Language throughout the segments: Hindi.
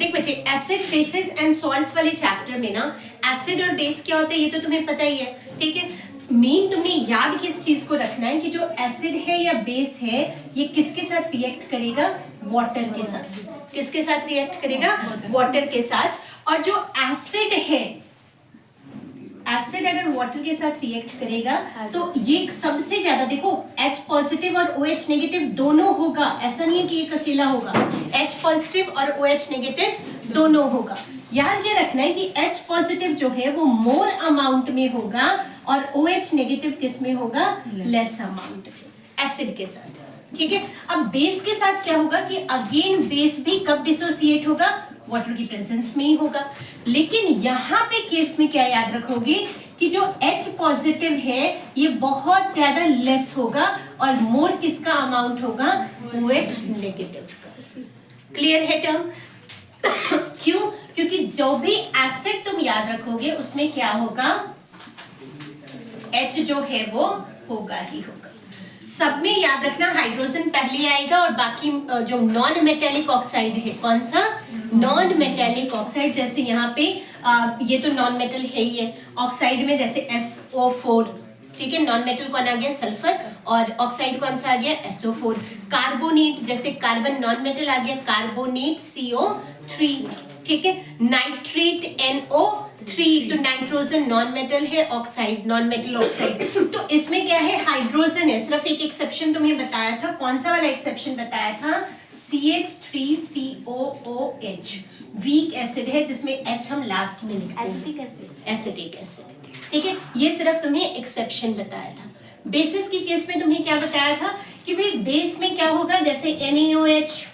देख बच्चे, एसिड बेसिस एंड सॉल्ट्स वाले चैप्टर में ना एसिड और बेस क्या होता है ये तो तुम्हें पता ही है, ठीक है। मेन तुमने याद किस चीज को रखना है कि जो एसिड है या बेस है ये किसके साथ रिएक्ट करेगा, वाटर के साथ। किसके साथ रिएक्ट करेगा, वाटर के साथ। और जो एसिड है, एसिड अगर वाटर के साथ रिएक्ट करेगा तो ये सबसे ज्यादा, देखो H पॉजिटिव और OH नेगेटिव दोनों होगा, ऐसा नहीं है कि एक अकेला होगा। H पॉजिटिव और OH नेगेटिव दोनों होगा। याद क्या रखना है कि H पॉजिटिव जो है वो मोर अमाउंट में होगा और OH नेगेटिव किस में होगा, लेस अमाउंट में, एसिड के साथ, ठीक है। अब बेस के साथ क्या होगा कि अगेन बेस भी कब डिसोसिएट होगा, वाटर की प्रेजेंस में ही होगा। लेकिन यहाँ पे केस में क्या याद रखोगे कि जो H पॉजिटिव है ये बहुत ज्यादा लेस होगा और मोर किसका अमाउंट होगा, OH नेगेटिव का। क्लियर है टर्म? क्यों? क्योंकि जो भी एसिड तुम याद रखोगे उसमें क्या होगा, H जो है वो होगा ही होगा। सब में याद रखना हाइड्रोजन पहले आएगा और बाकी जो नॉन मेटेलिक ऑक्साइड है, कौन सा, नॉन मेटेलिक ऑक्साइड। जैसे यहाँ पे ये तो नॉन मेटल है ही है, ऑक्साइड में जैसे SO4, ठीक है। नॉन मेटल कौन आ गया, सल्फर, और ऑक्साइड कौन सा आ गया, SO4। कार्बोनेट, जैसे कार्बन नॉन मेटल आ गया, कार्बोनेट CO3, ठीक है। नाइट्रेट NO3, तो नाइट्रोजन नॉन मेटल है, ऑक्साइड नॉन मेटल ऑक्साइड। तो इसमें क्या है, हाइड्रोजन है। सिर्फ एक एक्सेप्शन तुम्हें बताया था, कौन सा वाला एक्सेप्शन बताया था, CH3COOH, वीक एसिड है जिसमें H हम लास्ट में लिखते हैं, एसिटिक एसिड, एसिटिक एसिड, ठीक है। ये सिर्फ तुम्हें एक्सेप्शन बताया था। बेसिस की केस में तुम्हें क्या बताया था कि भाई बेस में क्या होगा, जैसे NaOH,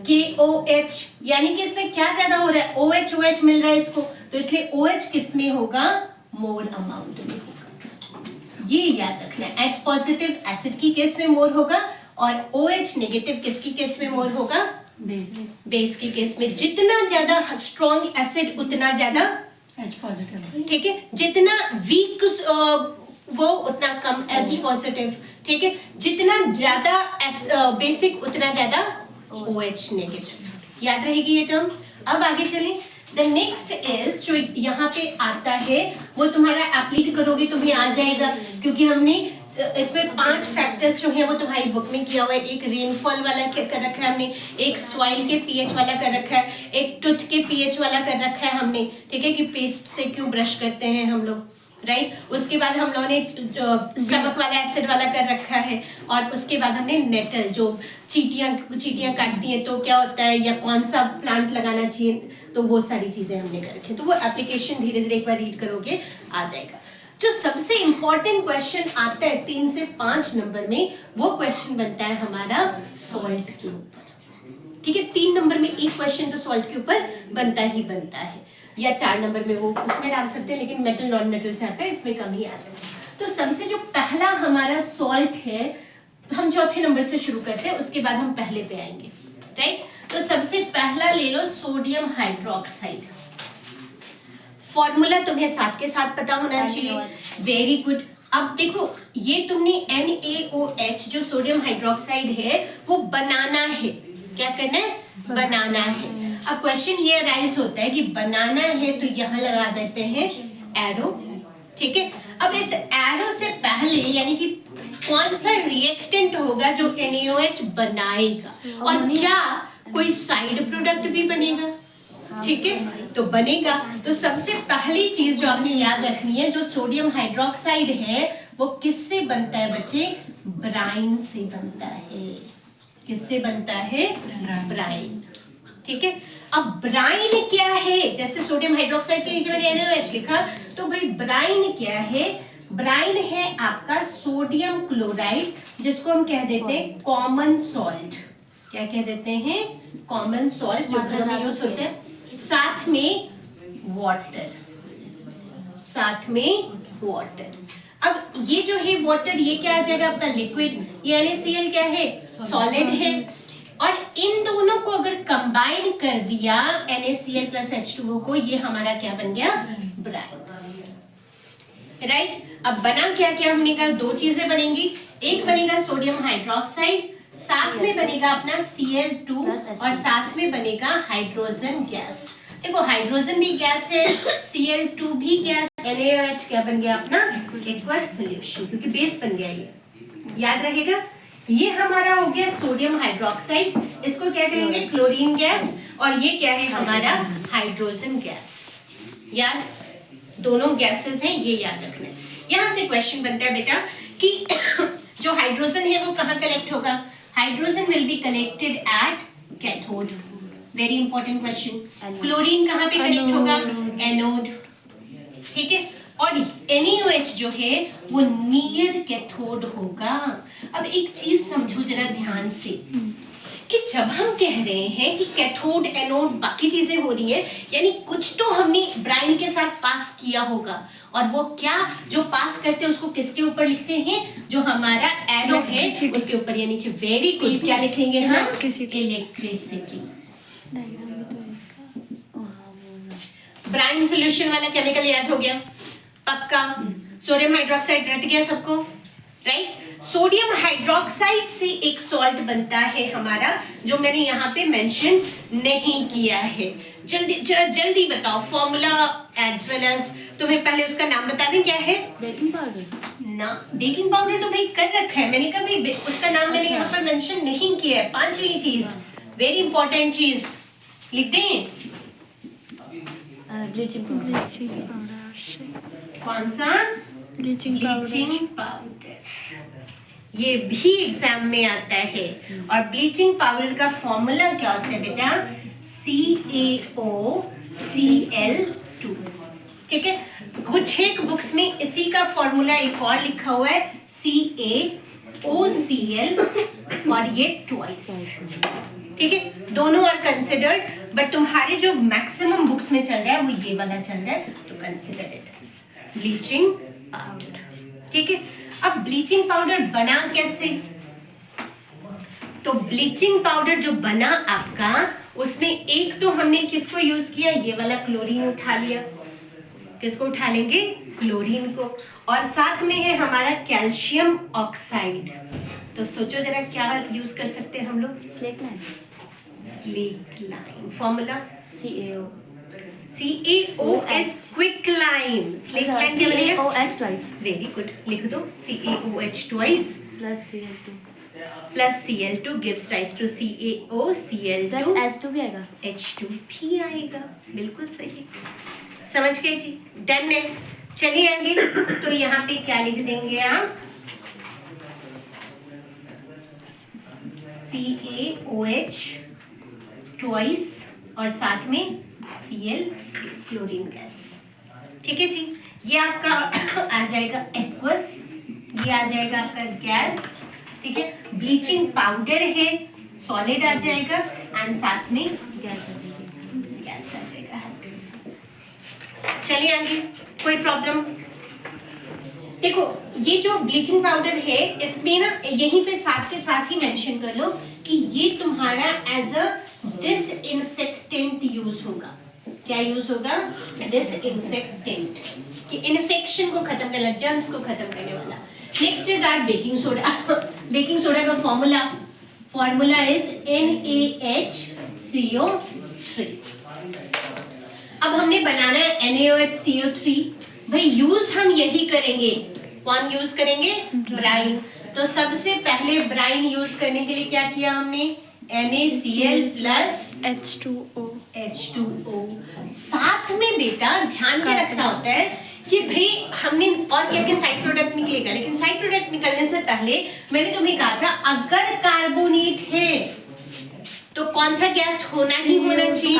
KOH, यानी कि इसमें क्या ज्यादा हो रहा है, OH मिल रहा है इसको, तो इसलिए OH किस में होगा, मोर अमाउंट में होगा। ये याद रखना है, H पॉजिटिव एसिड की केस में मोर होगा और OH नेगेटिव किसकी केस में मोर होगा, बेस की केस में। जितना ज्यादा स्ट्रॉन्ग एसिड उतना ज्यादा H पॉजिटिव, ठीक है। जितना वीक वो उतना कम H पॉजिटिव, ठीक है। जितना ज्यादा बेसिक उतना ज्यादा OH नेगेटिव। याद रहेगी ये टर्म। अब आगे चलें। द नेक्स्ट इज, जो यहाँ पे आता है वो तुम्हारा एप्लीट करोगे तुम्हें आ जाएगा, क्योंकि हमने इसमें 5 फैक्टर्स जो है वो तुम्हारी बुक में किया हुआ है। एक रेनफॉल वाला कर रखा है हमने, एक सॉइल के पीएच वाला कर रखा है, एक टूथ के पीएच वाला कर रखा है हमने, ठीक है, कि पेस्ट से क्यों ब्रश करते हैं हम लोग, राइट। उसके बाद हम लोगों ने स्टमक वाला एसिड वाला कर रखा है, और उसके बाद हमने नेटल, जो चींटियां काटती हैं तो क्या होता है, या कौन सा प्लांट लगाना चाहिए, तो वो सारी चीजें हमने कर रखी हैं। तो वो एप्लीकेशन धीरे धीरे एक बार रीड करोगे आ जाएगा। जो सबसे इंपॉर्टेंट क्वेश्चन आता है 3 से 5 नंबर में, वो क्वेश्चन बनता है हमारा सॉल्ट के ऊपर, ठीक है। 3 नंबर में एक क्वेश्चन तो सॉल्ट के ऊपर बनता ही बनता है, या 4 नंबर में वो उसमें डाल सकते हैं, लेकिन मेटल नॉन मेटल से आता है, इसमें कम ही आता है। तो सबसे जो पहला हमारा सॉल्ट है, हम चौथे नंबर से शुरू करते हैं, उसके बाद हम पहले पे आएंगे, राइट। तो सबसे पहला ले लो सोडियम हाइड्रोक्साइड। फॉर्मूला तुम्हें साथ के साथ पता होना चाहिए, वेरी गुड। अब देखो ये तुमने NaOH जो सोडियम हाइड्रोक्साइड है वो बनाना है, क्या करना है, बनाना है। अब क्वेश्चन ये अराइज होता है कि बनाना है तो यहाँ लगा देते हैं एरो, ठीक है। अब इस एरो से पहले यानी कि कौन सा रिएक्टेंट होगा जो NaOH बनाएगा, और क्या कोई साइड प्रोडक्ट भी बनेगा, ठीक है, तो बनेगा। तो सबसे पहली चीज जो आपने याद रखनी है, जो सोडियम हाइड्रोक्साइड है वो किससे बनता है बच्चे, ब्राइन से बनता है। किससे बनता है, ब्राइन, ठीक है। अब ब्राइन क्या है, जैसे सोडियम हाइड्रोक्साइड के नीचे मैंने NaOH लिखा, तो भाई ब्राइन क्या है, ब्राइन है आपका सोडियम क्लोराइड, जिसको हम कह देते हैं कॉमन सॉल्ट। क्या कह देते हैं, कॉमन सॉल्ट, जो घर में यूज होते हैं। साथ में वाटर, साथ में वाटर। अब ये जो है वाटर, ये क्या आ जाएगा आपका लिक्विड, ये NaCl क्या है, सॉलिड है। और इन दोनों को अगर कंबाइन कर दिया NaCl प्लस H2O को, ये हमारा क्या बन गया, ब्राइन, राइट। अब बना क्या क्या हमने कहा, 2 चीजें बनेंगी, एक बनेगा सोडियम हाइड्रोक्साइड, साथ में बनेगा अपना Cl2 और साथ में बनेगा हाइड्रोजन गैस। देखो हाइड्रोजन भी गैस है, Cl2 भी गैस, NaOH क्या बन गया अपना एक्वस सॉल्यूशन, क्योंकि बेस बन गया ये, याद रहेगा। ये हमारा हो गया सोडियम हाइड्रोक्साइड, इसको क्या कहेंगे क्लोरीन गैस, और ये क्या है हमारा हाइड्रोजन गैस। याद, दोनों गैसेस हैं, ये याद रखना है। यहाँ से क्वेश्चन बनता है बेटा कि जो हाइड्रोजन है वो कहाँ कलेक्ट होगा, hydrogen will be collected at cathode, very important question. Chlorine कहाँ पे कलेक्ट होगा, एनोड, ठीक है। और NaOH जो है वो नियर कैथोड होगा। अब एक चीज समझो जरा ध्यान से कि जब हम कह रहे हैं कि कैथोड एनोड बाकी चीजें हो रही है, यानी कुछ तो हमने ब्राइन के साथ पास किया होगा, और वो क्या जो पास करते हैं उसको किसके ऊपर लिखते हैं, जो हमारा एरो है उसके ऊपर, या नीचे। वेरी गुड, क्या लिखेंगे हम, इलेक्ट्रिसिटी। ब्राइन सॉल्यूशन वाला केमिकल याद हो गया पक्का। सोडियम हाइड्रोक्साइड रट गया सबको, राइट। सोडियम हाइड्रोक्साइड से एक सॉल्ट बनता है हमारा, जो मैंने यहाँ पे मेंशन नहीं किया है। जल्दी जरा जल्दी बताओ फॉर्मूला एज वेल एज, तुम्हें पहले उसका नाम बता दें क्या है, बेकिंग पाउडर ना। बेकिंग पाउडर तो भाई कर रखा है मैंने, कभी उसका नाम मैंने यहाँ पर मेंशन नहीं किया है। पांचवी चीज, वेरी इंपॉर्टेंट चीज लिख दें, ब्लीचिंग पाउडर। कौन सा, ब्लीचिंग पाउडर। ये भी एग्जाम में आता है। और ब्लीचिंग पाउडर का फॉर्मूला क्या होता है बेटा, CaOCl2, ठीक है। कुछ एक बुक्स में इसी का फॉर्मूला एक और लिखा हुआ है CaOCl, और ये ट्वाइस, ठीक है। दोनों आर कंसिडर्ड, बट तुम्हारे जो मैक्सिमम बुक्स में चल रहा है वो ये वाला चल रहा है, तो consider it as bleaching powder, ठीक है। अब ब्लीचिंग पाउडर बना कैसे, तो ब्लीचिंग पाउडर जो बना आपका, उसमें एक तो हमने किसको यूज किया, ये वाला क्लोरीन उठा लिया, किसको उठा लेंगे, क्लोरीन को, और साथ में है हमारा कैल्शियम ऑक्साइड। तो सोचो जरा क्या यूज कर सकते हैं हम लोग, slaked lime. Formula CaOS quick lime, slaked lime क्या बनेगा, CaOH ट्वाइस। वेरी गुड, लिख दो CaOH twice plus Cl2 gives rise to CaOCl2 plus H2 भी आएगा, H2 भी आएगा, बिल्कुल सही, समझ गए जी, डन है। चलिए आगे, तो यहाँ पे क्या लिख देंगे आप, CaOH ट्वाइस और साथ में Cl क्लोरीन गैस, ठीक है जी। ये आपका आ जाएगा एक्वस, ये आ जाएगा आपका गैस, ठीक है। ब्लीचिंग पाउडर है, सॉलिड आ जाएगा, एंड साथ में गैस आ जाएगा। चलिए आगे, कोई प्रॉब्लम, देखो ये जो ब्लीचिंग पाउडर है इसमें ना यहीं पे साथ के साथ ही मेंशन कर लो कि ये तुम्हारा एज अ डिसइंफेक्टेंट यूज होगा। क्या यूज होगा, डिसइंफेक्टेंट, कि इन्फेक्शन को खत्म करना, जर्म्स को खत्म करने वाला। Next is R baking soda. Baking soda का फॉर्मूला इज NaHCO3। अब हमने बनाना है NaOHCO3, भाई यूज हम यही करेंगे, कौन यूज करेंगे, ब्राइन। तो सबसे पहले ब्राइन यूज करने के लिए क्या किया हमने, NaCl प्लस H2O। साथ में बेटा ध्यान क्या रखना होता है कि भाई हमने और क्या क्या साइड प्रोडक्ट निकलेगा, लेकिन साइड प्रोडक्ट निकलने से पहले मैंने तुम्हें कहा था अगर कार्बोनेट है तो कौन सा गैस होना ही होना चाहिए,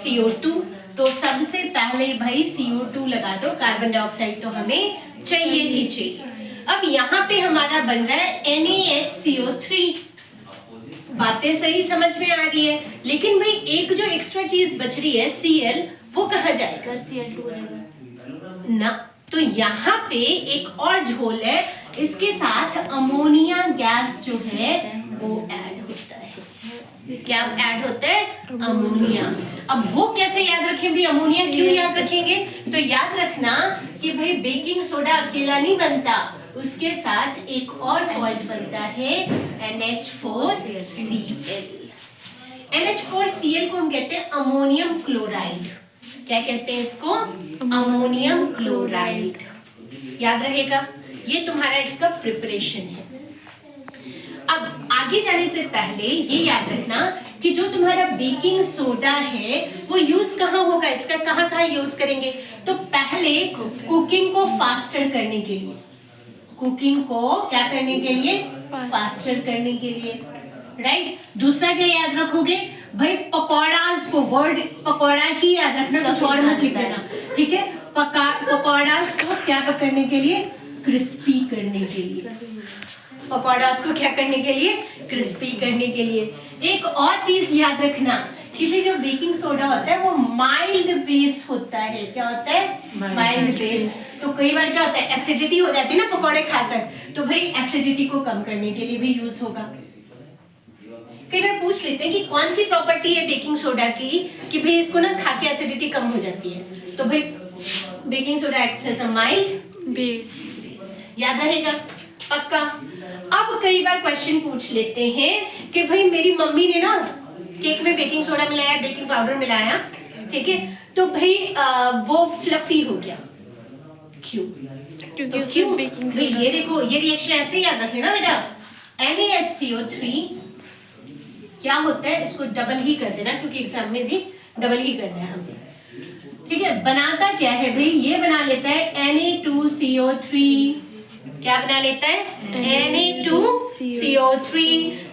CO2। तो सबसे पहले भाई CO2 लगा दो, कार्बन डाइऑक्साइड तो हमें चाहिए ही चाहिए। अब यहाँ पे हमारा बन रहा है NaHCO3। बातें सही समझ में आ रही है, लेकिन भाई एक जो एक्स्ट्रा चीज बच रही है Cl, वो कहाँ जाएगा, Cl2 रहेगा ना। तो यहाँ पे एक और झोल है, इसके साथ अमोनिया गैस जो है वो ऐड होता है। क्या ऐड होता है, अमोनिया। अब वो कैसे याद रखें भाई, अमोनिया क्यों याद रखेंगे, तो याद रखना कि भाई बेकिंग सोडा अकेला नहीं बनता, उसके साथ एक और सॉल्ट बनता है NH4Cl। NH4Cl को हम कहते हैं अमोनियम क्लोराइड। क्या कहते हैं इसको? Ammonium chloride. याद रहेगा, ये तुम्हारा इसका प्रिपरेशन है। अब आगे जाने से पहले ये याद रखना कि जो तुम्हारा बेकिंग सोडा है वो यूज कहाँ होगा, इसका कहाँ कहाँ यूज करेंगे? तो पहले कुकिंग को फास्टर करने के लिए, कुकिंग को क्या करने के लिए? फास्टर करने के लिए, राइट। दूसरा क्या याद रखोगे भाई? पकौड़ास को, वर्ड पकौड़ा ही याद रखना, कुछ और मत लिख देना, ठीक है। पकौड़ास को क्या करने के लिए? क्रिस्पी करने के लिए। पकौड़ास को क्या करने के लिए? क्रिस्पी करने के लिए। एक और चीज याद रखना कि भी जो बेकिंग सोडा होता है वो माइल्ड बेस होता है। क्या होता है? Mild base. तो कई बार क्या होता है, एसिडिटी हो जाती है ना पकौड़े खाकर, तो भाई एसिडिटी को कम करने के लिए भी यूज होगा। कई बार पूछ लेते हैं कि कौन सी प्रॉपर्टी है बेकिंग सोडा की कि भाई इसको ना खा के एसिडिटी कम हो जाती है, तो भाई baking soda acts as a mild base. याद रहेगा पक्का। अब कई बार क्वेश्चन पूछ लेते हैं कि भाई मेरी मम्मी ने ना केक में बेकिंग सोडा मिलाया, बेकिंग पाउडर मिलाया, ठीक है, तो भाई वो फ्लफी हो गया, क्यों? क्योंकि तो उसमें बेकिंग भाई ये देखो, ये रिएक्शन ऐसे ही याद रख लेना बेटा। NaHCO3 क्या होता है, इसको डबल ही कर देना क्योंकि एग्जाम में भी डबल ही करना है हमें, ठीक है। बनाता क्या है भाई? ये बना लेता है Na2CO3। क्या बना लेता है? Na2CO3।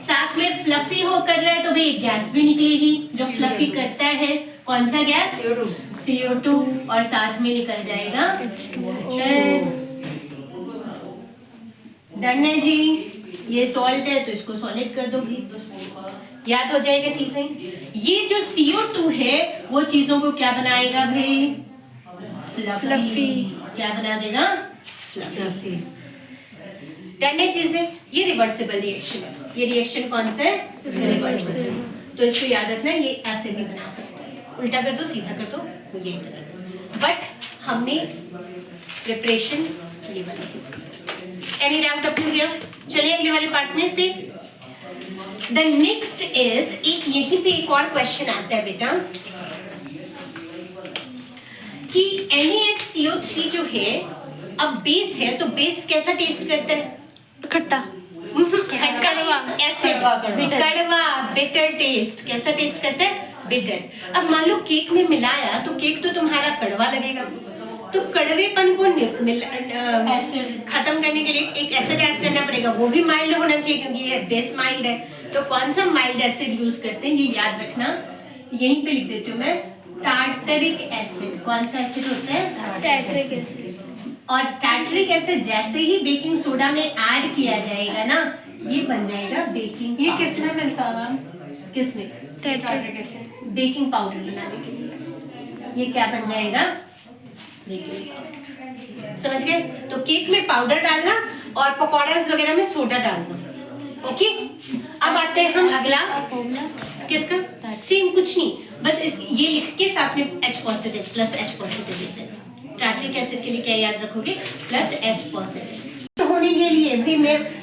साथ में फ्लफी हो कर रहा है तो भाई गैस भी निकलेगी जो फ्लफी करता है। कौन सा गैस? CO2। और साथ में निकल जाएगा डन है जी। ये सॉल्ट है तो इसको सॉलिड कर दो भी, याद हो जाएगा चीजें। ये जो CO2 है वो चीजों को क्या बनाएगा भाई? फ्लफी। क्या बना देगा? फ्लफी। डन है चीजें। ये रिवर्सिबल रिएक्शन है। ये रिएक्शन कौन सा है? रिवर्सिबल। तो इसको याद रखना, ये ऐसे भी बना सकते हैं, उल्टा कर दो, सीधा कर दो, ये करेंगे। बट हमने प्रिपरेशन ये वाली चीज की। Any doubt up to here? चलिए अगले वाले पार्ट में पे। द नेक्स्ट इज, एक यहीं पे एक और क्वेश्चन आता है बेटा कि NaHCO3 जो है अब बेस है, तो बेस कैसा टेस्ट करता है? खट्टा, कड़वा, कड़वा, बिटर टेस्ट। कैसा टेस्ट करता है? बिटर। अब मान लो केक में मिलाया तो केक तो तुम्हारा कड़वा लगेगा, तो कड़वेपन को खत्म करने के लिए एक एसिड ऐड करना पड़ेगा, वो भी माइल्ड होना चाहिए क्योंकि ये बेस माइल्ड है। तो कौन सा माइल्ड एसिड यूज करते हैं ये याद रखना, यहीं पे लिख देती हूँ मैं, टार्टरिक एसिड। कौन सा एसिड होता है? टैट्रिक एसिड। और टार्टरिक एसिड जैसे ही बेकिंग सोडा में ऐड किया जाएगा ना, ये बन जाएगा बेकिंग। ये किसमें मिलता है मैम? किसमें? टैट्रिक एसिड। बेकिंग पाउडर बनाने के लिए ये क्या बन जाएगा? Baking powder. समझ गए? तो केक में पाउडर डालना और पकौड़ास वगैरह में सोडा डालना। ओके, अब आते हैं हम अगला। किसका? सेम कुछ नहीं, बस ये लिख के साथ में H positive plus H positive लेते हैं। टार्टरिक एसिड के लिए क्या याद रखोगे? Plus H positive. होने के लिए भाई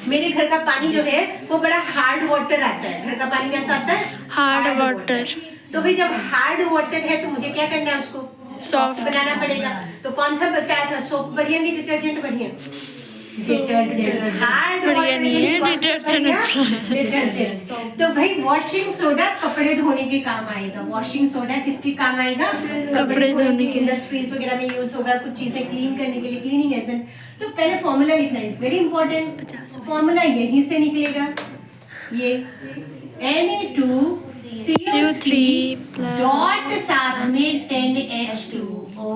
मेरे घर का पानी जो है वो बड़ा हार्ड वाटर आता है। घर का पानी कैसा आता है? Hard water. तो भाई जब हार्ड वाटर है तो मुझे क्या करना है? उसको सॉफ्ट बनाना पड़ेगा। तो कौन सा बताया था? सोप बढ़िया नहीं डिटर्जेंट बढ़िया? डिटर्जेंट। हार्ड बढ़िया नहीं है, डिटर्जेंट अच्छा है। डिटर्जेंट। तो भाई वॉशिंग सोडा कपड़े धोने के काम आएगा। वॉशिंग सोडा किसके काम आएगा? कपड़े धोने के। इंडस्ट्रीज वगैरह में यूज होगा, कुछ चीजें क्लीन करने के लिए, क्लीनिंग एजेंट। तो पहले फॉर्मूला लिखना इज वेरी इंपॉर्टेंट। फॉर्मूला यहीं से निकलेगा, ये Na2CO3 डॉट साथ में 10H2O।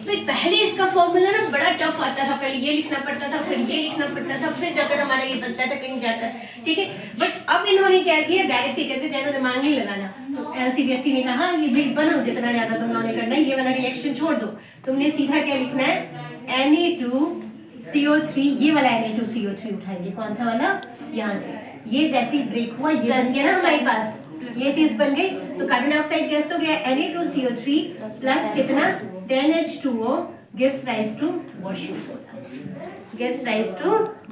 तो पहले इसका फॉर्मूला ना बड़ा टफ आता था, पहले ये लिखना पड़ता था, फिर ये लिखना पड़ता था, फिर जाकर हमारा ये बनता था कहीं जाकर, ठीक है। बट अब इन्होंने क्या किया, डायरेक्ट ही कहते ज्यादा दिमाग नहीं लगाना। तो CBSE ने कहा ये भाई बनो जितना ज्यादा तुम लोगों ने करना है, ये वाला रिएक्शन छोड़ दो, तुमने सीधा क्या लिखना है? Na2CO3, ये वाला Na2CO3 उठाएंगे। कौन सा वाला? यहाँ से। ये जैसे ही ब्रेक हुआ ये बन गया ना हमारे पास, ये चीज बन गई। तो कार्बन डाइऑक्साइड गैस तो गया Na2CO3 प्लस कितना? 10H2O gives rise to washing soda। Gives rise to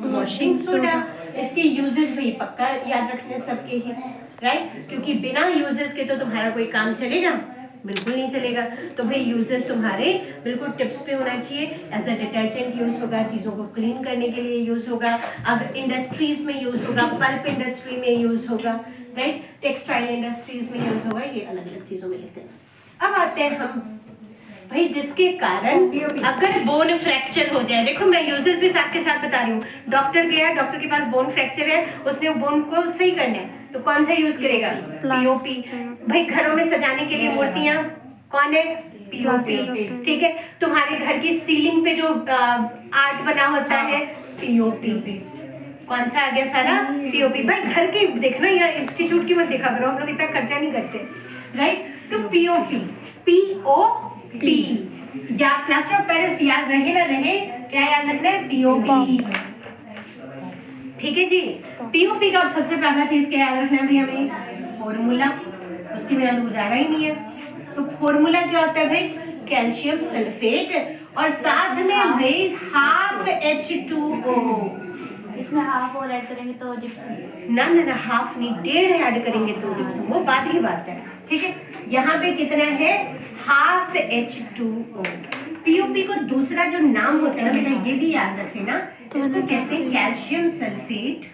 washing soda. इसके यूजेस भी पक्का याद रखने सबके ही, राइट, क्योंकि बिना यूजेस के तो तुम्हारा कोई काम चलेगा, बिल्कुल नहीं चलेगा। तो भाई यूजेस तुम्हारे बिल्कुल टिप्स पे होना चाहिए। एज अ डिटर्जेंट यूज होगा, चीज़ों को क्लीन करने के लिए यूज होगा, अब इंडस्ट्रीज में यूज होगा, पल्प इंडस्ट्री में यूज होगा, राइट, टेक्सटाइल इंडस्ट्रीज में यूज होगा, ये अलग अलग चीज़ों में लेते हैं। अब आते हैं हम भाई जिसके कारण अगर बोन फ्रैक्चर हो जाए, देखो मैं यूजेस भी साथ के साथ बता रही हूँ। डॉक्टर गया, डॉक्टर के पास बोन फ्रैक्चर है, उसने बोन को सही करना है तो कौन सा यूज करेगा? पीओपी। भाई घरों में सजाने के लिए मूर्तियां कौन है? पीओपी। ठीक है, तुम्हारे घर की सीलिंग पे जो आर्ट बना होता है पीओपी। कौन सा आ गया सारा? पीओपी। भाई घर के देखना या इंस्टीट्यूट की मत देखा करो, हम लोग इतना खर्चा नहीं करते, राइट। तो पीओपी, पीओपी या प्लास्टर ऑफ पेरिस याद रहे ना रहे, क्या याद रखना है? पीओपी। ठीक है जी। पीओपी का सबसे पहला चीज क्या याद रखना है भाई हमें? फॉर्मूला, उसके बिना तो गुजारा ही नहीं है। तो फॉर्मूला क्या होता है भाई? कैल्शियम सल्फेट और साथ में भाई हाफ H2O। इसमें हाफ और ऐड करेंगे तो जिप्सम। ना ना ना, हाफ नहीं, 1.5 ऐड करेंगे तो जिप्सम, वो बाद की बात है। ठीक है, यहाँ पे कितना है? Half H2O। पीओपी को दूसरा जो नाम होता है ना बेटा, ये भी याद रखें ना, इसको कहते हैं कैल्शियम सल्फेट।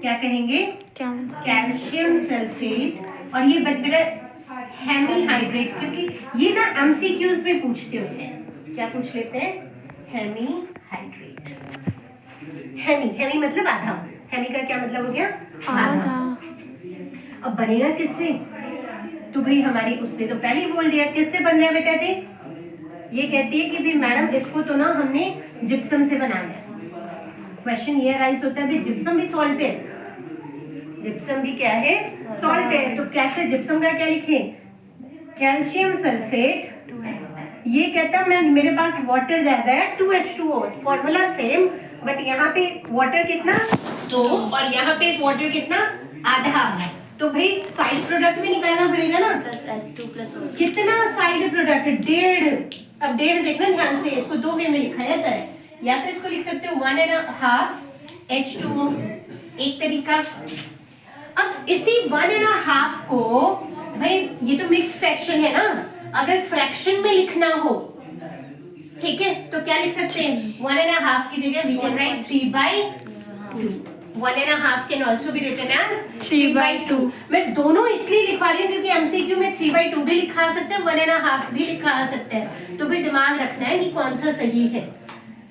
क्या कहेंगे? Calcium sulphate. और ये बेटा हेमीहाइड्रेट, क्योंकि ये ना एमसीक्यूज में पूछते होते हैं। क्या पूछ लेते हैं? हेमीहाइड्रेट। हेमी मतलब आधा। हेमी का क्या मतलब हो गया? आधा। अब बनेगा किससे? तो भाई हमारी उसने तो पहले ही बोल दिया किससे बन रहा है बेटा जी। ये कहती है कि भाई मैडम इसको तो ना हमने जिप्सम से बनाया है। क्वेश्चन ये राइज होता है भाई जिप्सम भी सॉल्ट है, जिप्सम भी क्या है? सॉल्ट है। तो कैसे जिप्सम का क्या लिखें? Calcium sulphate. ये कहता है मैं मेरे पास वाटर ज्यादा है 2H2O, फॉर्मूला सेम, बट यहाँ पे वाटर कितना? 2 और यहाँ पे वाटर कितना? आधा। तो भाई साइड प्रोडक्ट भी निकालना पड़ेगा ना, प्लस H2 प्लस O। कितना साइड प्रोडक्ट? 1.5। अब 1.5 देखना ध्यान से, इसको दो वे में लिखा जाता है। या तो इसको लिख सकते हो 1.5 H2O, एक तरीका। अब इसी 1.5 को भाई ये तो मिक्स फ्रैक्शन है ना, अगर फ्रैक्शन में लिखना हो, ठीक है, तो क्या लिख सकते हैं? 1.5 की जगह we can write 3/2। 1.5 can also be written as 3/2। मैं दोनों इसलिए लिखवा रही हूँ क्योंकि एमसीक्यू में 3/2 भी लिखा सकते हैं, 1.5 भी लिखा सकते हैं। तो भाई दिमाग रखना है कि कौन सा सही है।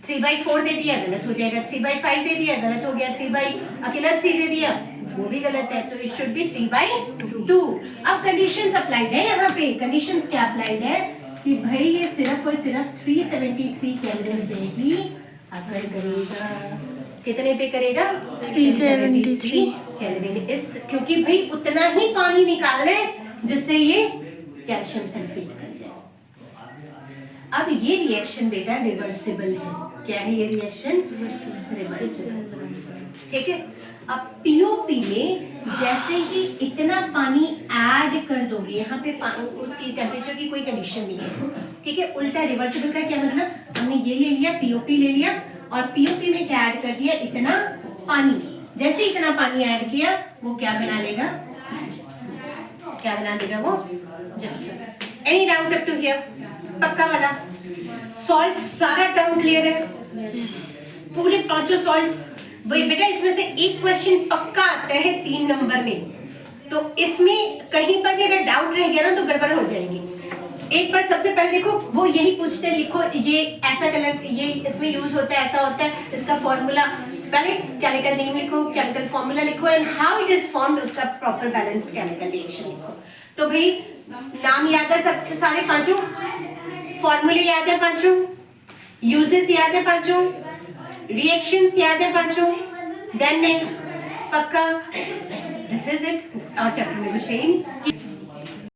3/4 दे दिया गलत हो जाएगा, 3/5 दे दिया गलत हो गया, 3 दे दिया वो भी गलत है, तो इट शुड बी 3/2। अब कंडीशंस अप्लाइड है, यहाँ पे कंडीशंस क्या अप्लाइड है कि भाई ये सिर्फ और सिर्फ 373 केल्विन पे ही अगर करेगा। कितने पे करेगा? 373 केल्विन। इस क्योंकि भाई उतना ही पानी निकालना है जिससे ये कैल्शियम सल्फेट कर जाए। अब ये रिएक्शन बेटा रिवर्सिबल है। क्या है ये रिएक्शन? रिवर्सिबल। ठीक है, अब पीओपी में जैसे ही इतना पानी ऐड कर दोगे, यहाँ पे उसकी टेम्परेचर की कोई कंडीशन नहीं है, ठीक है। उल्टा रिवर्सिबल का क्या मतलब? हमने ये ले लिया, पीओपी ले लिया और पीओपी में क्या ऐड कर दिया? इतना पानी। जैसे इतना पानी ऐड किया वो क्या बना लेगा? जिप्सम। क्या बना देगा वो? Gypsum. Any doubt up to here? पक्का वाला? सॉल्ट सारा टर्म क्लियर है? पूरे 5 सॉल्ट्स। भाई बेटा इसमें से एक क्वेश्चन पक्का आता है 3 नंबर में, तो इसमें कहीं पर भी अगर डाउट रह गया ना तो गड़बड़ हो जाएगी। एक बार सबसे पहले देखो, वो यही पूछते हैं, लिखो ये ऐसा कलर ये इसमें यूज होता है, ऐसा होता है, इसका फॉर्मूला। पहले केमिकल नेम लिखो, केमिकल फॉर्मूला लिखो and how it is formed, उसका प्रॉपर बैलेंस्ड केमिकल रिएक्शन लिखो। तो भाई नाम याद है सब सारे 5, फॉर्मूले याद है 5, यूजेस याद है 5, रिएक्शंस याद है 5, डन है पक्का। This is it. और चैप्टर में कुछ है ही नहीं।